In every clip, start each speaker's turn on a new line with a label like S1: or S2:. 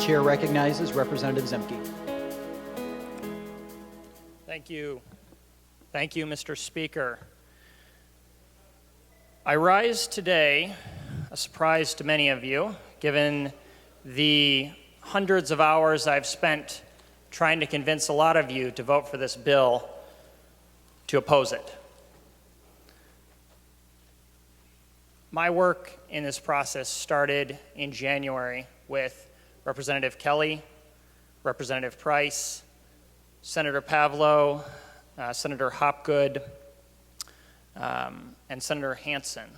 S1: chair recognizes Representative Zemke.
S2: Thank you. Thank you, Mr. Speaker. I rise today, a surprise to many of you, given the hundreds of hours I've spent trying to convince a lot of you to vote for this bill to oppose it. My work in this process started in January with Representative Kelly, Representative Price, Senator Pavlo, Senator Hopgood, and Senator Hansen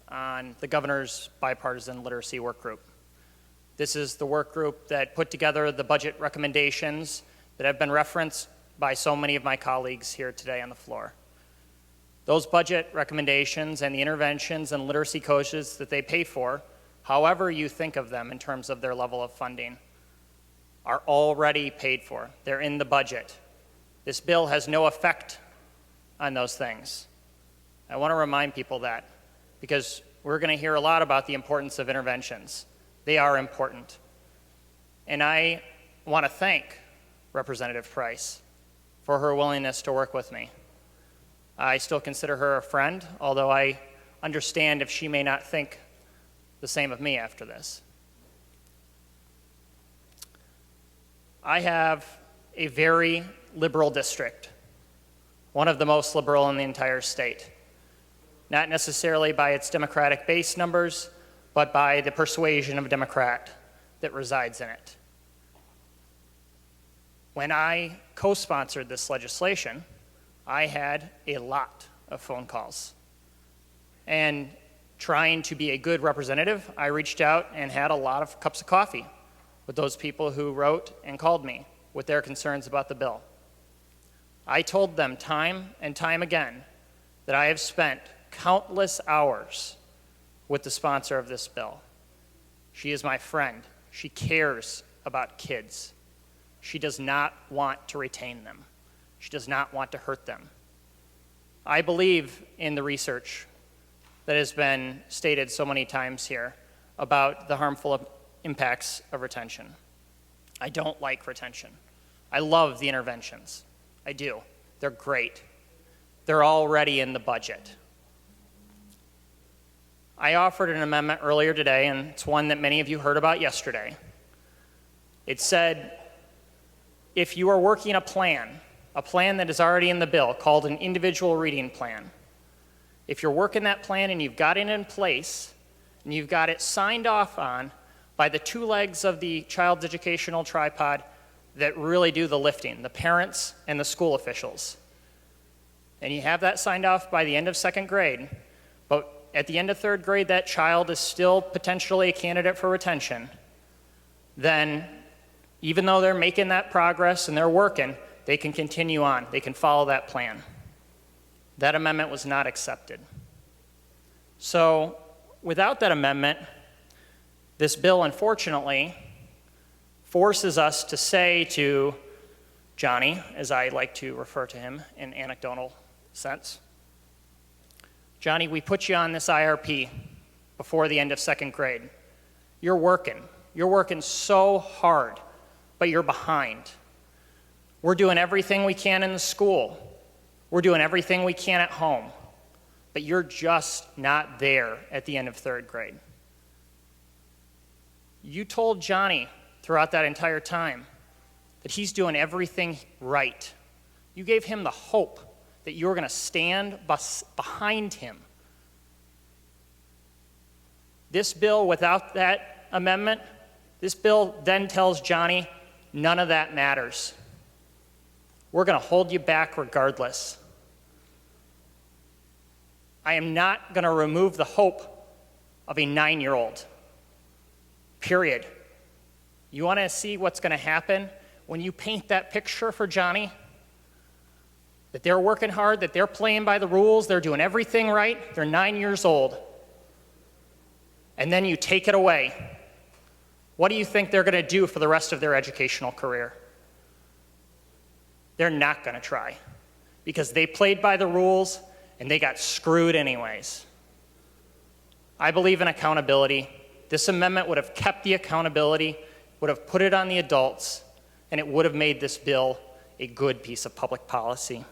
S2: on the governor's bipartisan literacy work group. This is the work group that put together the budget recommendations that have been referenced by so many of my colleagues here today on the floor. Those budget recommendations and the interventions and literacy coaches that they pay for, however you think of them in terms of their level of funding, are already paid for. They're in the budget. This bill has no effect on those things. I want to remind people that because we're going to hear a lot about the importance of interventions. They are important. And I want to thank Representative Price for her willingness to work with me. I still consider her a friend, although I understand if she may not think the same of me after this. I have a very liberal district, one of the most liberal in the entire state, not necessarily by its Democratic base numbers, but by the persuasion of Democrat that resides in it. When I co-sponsored this legislation, I had a lot of phone calls. And trying to be a good representative, I reached out and had a lot of cups of coffee with those people who wrote and called me with their concerns about the bill. I told them time and time again that I have spent countless hours with the sponsor of this bill. She is my friend. She cares about kids. She does not want to retain them. She does not want to hurt them. I believe in the research that has been stated so many times here about the harmful impacts of retention. I don't like retention. I love the interventions. I do. They're great. They're already in the budget. I offered an amendment earlier today, and it's one that many of you heard about yesterday. It said, if you are working a plan that is already in the bill called an individual reading plan, if you're working that plan and you've got it in place and you've got it signed off on by the two legs of the child's educational tripod that really do the lifting, the parents and the school officials, and you have that signed off by the end of second grade, but at the end of third grade that child is still potentially a candidate for retention, then even though they're making that progress and they're working, they can continue on. They can follow that plan. That amendment was not accepted. So without that amendment, this bill, unfortunately, forces us to say to Johnny, as I like to refer to him in anecdotal sense, Johnny, we put you on this IRP before the end of second grade. You're working so hard, but you're behind. We're doing everything we can in the school. We're doing everything we can at home, but you're just not there at the end of third grade. You told Johnny throughout that entire time that he's doing everything right. You gave him the hope that you were going to stand behind him. This bill, without that amendment, this bill then tells Johnny, none of that matters. We're going to hold you back regardless. I am not going to remove the hope of a 9-year-old. Period. You want to see what's going to happen when you paint that picture for Johnny? That they're working hard, that they're playing by the rules, they're doing everything right, they're 9 years old. And then you take it away. What do you think they're going to do for the rest of their educational career? They're not going to try because they played by the rules and they got screwed anyways. I believe in accountability. This amendment would have kept the accountability would have put it on the adults, and it would have made this bill a good piece of public policy.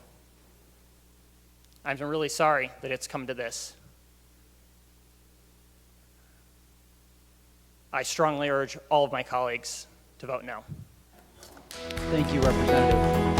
S2: I'm really sorry that it's come to this. I strongly urge all of my colleagues to vote no.
S1: Thank you, Representative.